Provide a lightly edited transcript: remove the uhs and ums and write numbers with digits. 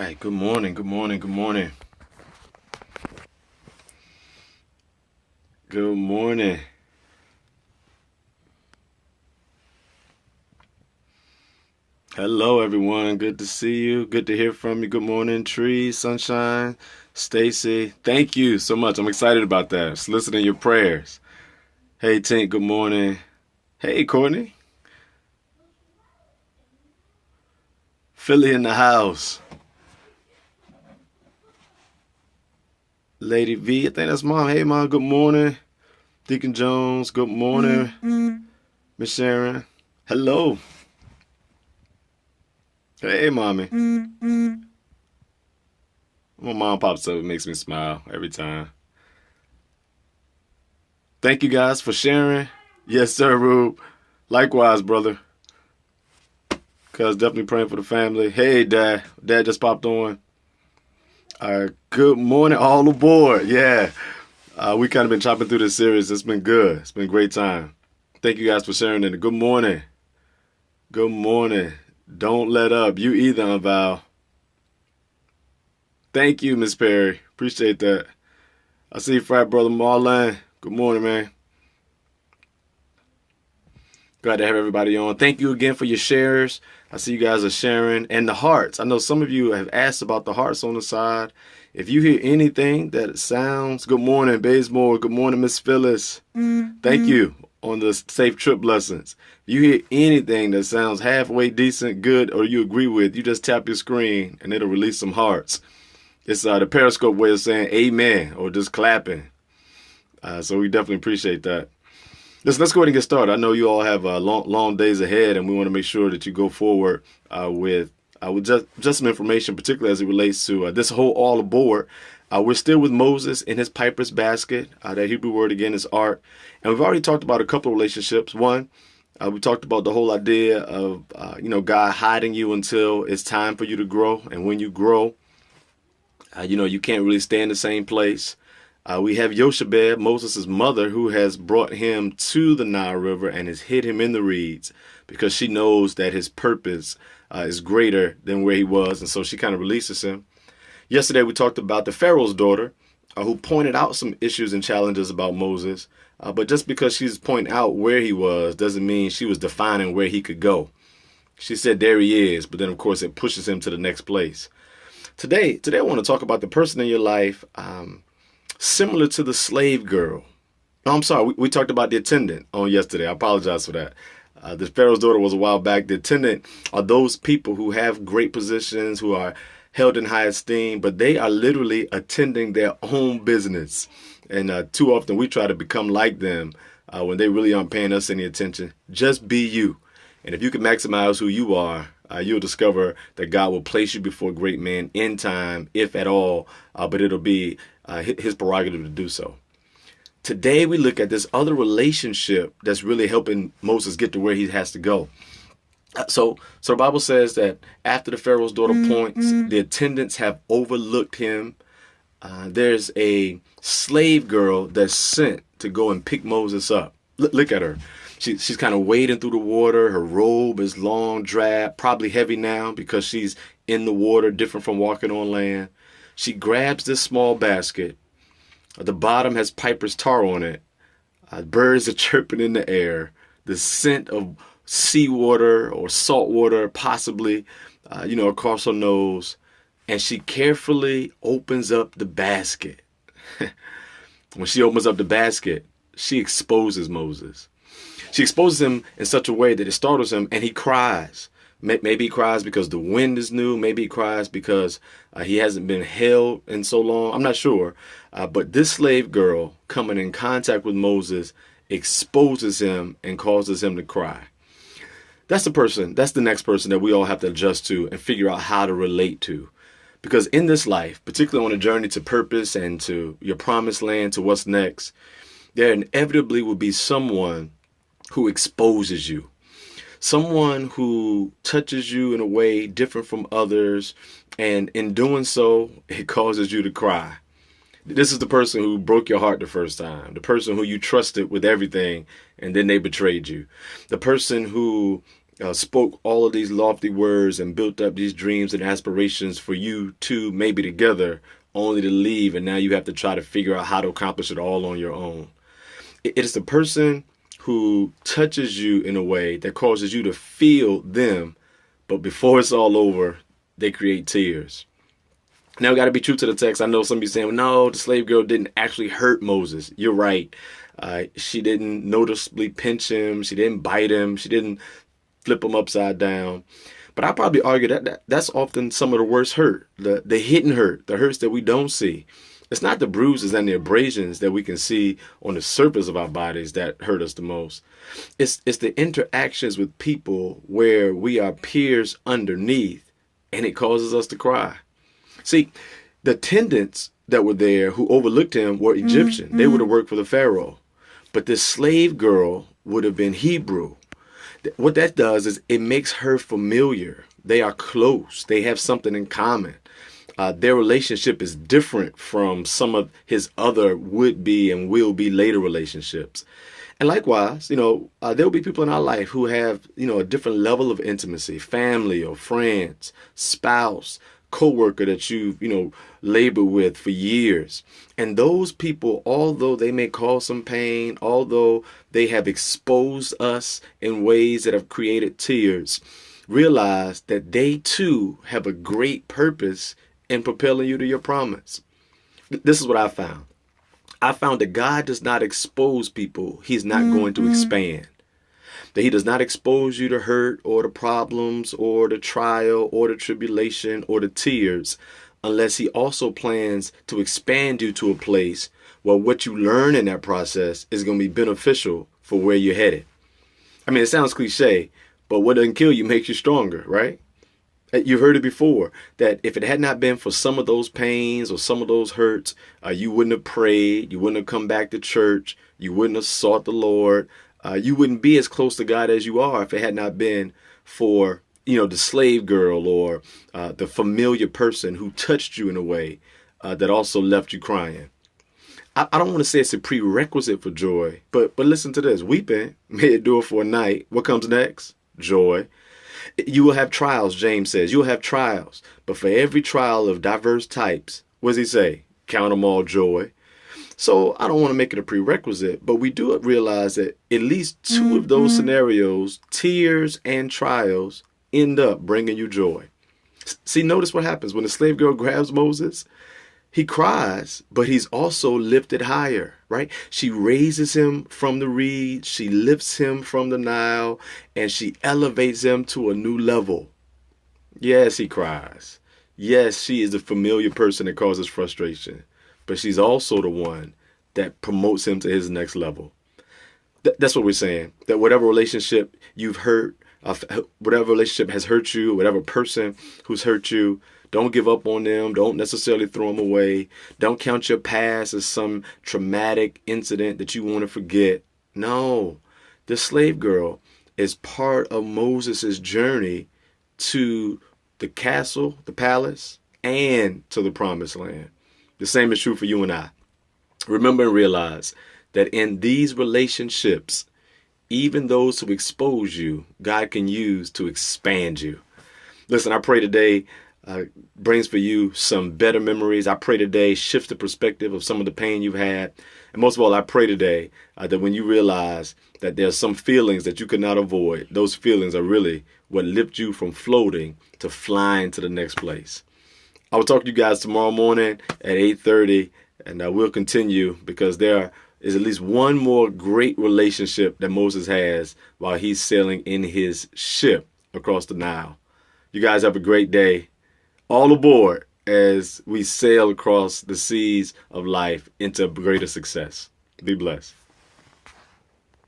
right, good morning, good morning, good morning. Good morning. Hello, everyone. Good to see you. Good to hear from you. Good morning, Tree, Sunshine, Stacy. Thank you so much. I'm excited about that. Just listening to your prayers. Hey, Tink, good morning. Hey, Courtney. Philly in the house. Lady V, I think that's Mom. Hey, Mom, good morning. Deacon Jones, good morning. Miss Sharon. Hello. Hey, Mommy. My mom pops up. It makes me smile every time. Thank you guys for sharing. Yes, sir, Rube. Likewise, brother. Cuz definitely praying for the family. Hey, Dad. Dad just popped on. Good morning, all aboard. Yeah. We kind of been chopping through this series. It's been good. It's been a great time. Thank you guys for sharing it. Good morning. Good morning. Don't let up. You either, Unval. Thank you, Miss Perry. Appreciate that. I see you, frat brother Marlon. Good morning, man. Glad to have everybody on. Thank you again for your shares. I see you guys are sharing. And the hearts. I know some of you have asked about the hearts on the side. If you hear anything that sounds, good morning, Bazemore. Good morning, Miss Phyllis. Thank you on the safe trip lessons. If you hear anything that sounds halfway decent, good, or you agree with, you just tap your screen and it'll release some hearts. It's the Periscope way of saying amen or just clapping. So we definitely appreciate that. Let's go ahead and get started. I know you all have long days ahead, and we want to make sure that you go forward with just some information, particularly as it relates to this whole all aboard. We're still with Moses in his piper's basket. That Hebrew word again is art, and we've already talked about a couple of relationships. One, we talked about the whole idea of God hiding you until it's time for you to grow, and when you grow, you can't really stay in the same place. We have Yoshebed, Moses' mother, who has brought him to the Nile River and has hid him in the reeds because she knows that his purpose is greater than where he was, and so she kind of releases him. Yesterday, we talked about the Pharaoh's daughter, who pointed out some issues and challenges about Moses, but just because she's pointing out where he was doesn't mean she was defining where he could go. She said, there he is, but then, of course, it pushes him to the next place. Today I want to talk about the person in your life similar to the slave girl. No, I'm sorry. We talked about the attendant on yesterday. I apologize for that. The Pharaoh's daughter was a while back. The attendant are those people who have great positions, who are held in high esteem, but they are literally attending their own business. And too often we try to become like them when they really aren't paying us any attention. Just be you. And if you can maximize who you are, you'll discover that God will place you before great men in time, if at all, but it'll be his prerogative to do so. Today we look at this other relationship that's really helping Moses get to where he has to go. So the Bible says that after the Pharaoh's daughter points, the attendants have overlooked him. There's a slave girl that's sent to go and pick Moses up. Look at her. She's kind of wading through the water. Her robe is long, drab, probably heavy now because she's in the water, different from walking on land. She grabs this small basket. The bottom has piper's tar on it. Birds are chirping in the air. The scent of seawater or salt water, possibly, across her nose. And she carefully opens up the basket. When she opens up the basket, she exposes Moses. She exposes him in such a way that it startles him, and he cries. Maybe he cries because the wind is new. Maybe he cries because he hasn't been held in so long. I'm not sure. But this slave girl coming in contact with Moses exposes him and causes him to cry. That's the next person that we all have to adjust to and figure out how to relate to. Because in this life, particularly on a journey to purpose and to your promised land, to what's next, there inevitably will be someone who exposes you. Someone who touches you in a way different from others, and in doing so, it causes you to cry. This is the person who broke your heart the first time, the person who you trusted with everything, and then they betrayed you. The person who spoke all of these lofty words and built up these dreams and aspirations for you two, maybe together, only to leave, and now you have to try to figure out how to accomplish it all on your own. It is the person who touches you in a way that causes you to feel them, but before it's all over, they create tears. Now, we got to be true to the text. I know some of you saying, well, no, the slave girl didn't actually hurt Moses. You're right. She didn't noticeably pinch him. She didn't bite him. She didn't flip him upside down. But I probably argue that that's often some of the worst hurt, the hidden hurt, the hurts that we don't see. It's not the bruises and the abrasions that we can see on the surface of our bodies that hurt us the most. It's the interactions with people where we are peers underneath, and it causes us to cry. See, the attendants that were there who overlooked him were Egyptian. Mm-hmm. They would have worked for the Pharaoh. But this slave girl would have been Hebrew. What that does is it makes her familiar. They are close. They have something in common. Their relationship is different from some of his other would-be and will-be later relationships. And likewise, there will be people in our life who have, a different level of intimacy, family or friends, spouse, co-worker that you've, labored with for years. And those people, although they may cause some pain, although they have exposed us in ways that have created tears, realize that they too have a great purpose in propelling you to your promise. This is what I found. I found that God does not expose people he's not going to expand. That he does not expose you to hurt or the problems or the trial or the tribulation or the tears unless he also plans to expand you to a place where what you learn in that process is going to be beneficial for where you're headed. I mean, it sounds cliche, but what doesn't kill you makes you stronger, right? You've heard it before, that if it had not been for some of those pains or some of those hurts, you wouldn't have prayed, you wouldn't have come back to church, you wouldn't have sought the Lord, you wouldn't be as close to God as you are if it had not been for, the slave girl or the familiar person who touched you in a way that also left you crying. I don't want to say it's a prerequisite for joy, but listen to this. Weeping may endure for a night. What comes next? Joy. You will have trials, James says. You will have trials. But for every trial of diverse types, what does he say? Count them all joy. So I don't want to make it a prerequisite, but we do realize that at least two of those scenarios, tears and trials, end up bringing you joy. See, notice what happens when the slave girl grabs Moses. He cries, but he's also lifted higher, right? She raises him from the reed, she lifts him from the Nile, and she elevates him to a new level. Yes, he cries. Yes, she is the familiar person that causes frustration, but she's also the one that promotes him to his next level. That's what we're saying, that whatever relationship you've hurt, whatever relationship has hurt you, whatever person who's hurt you, don't give up on them. Don't necessarily throw them away. Don't count your past as some traumatic incident that you want to forget. No, the slave girl is part of Moses' journey to the castle, the palace, and to the promised land. The same is true for you and I. Remember and realize that in these relationships, even those who expose you, God can use to expand you. Listen, I pray today brings for you some better memories. I pray today shifts the perspective of some of the pain you've had. And most of all, I pray today that when you realize that there's some feelings that you could not avoid, those feelings are really what lift you from floating to flying to the next place. I will talk to you guys tomorrow morning at 8:30, and we'll continue because there is at least one more great relationship that Moses has while he's sailing in his ship across the Nile. You guys have a great day. All aboard as we sail across the seas of life into greater success. Be blessed.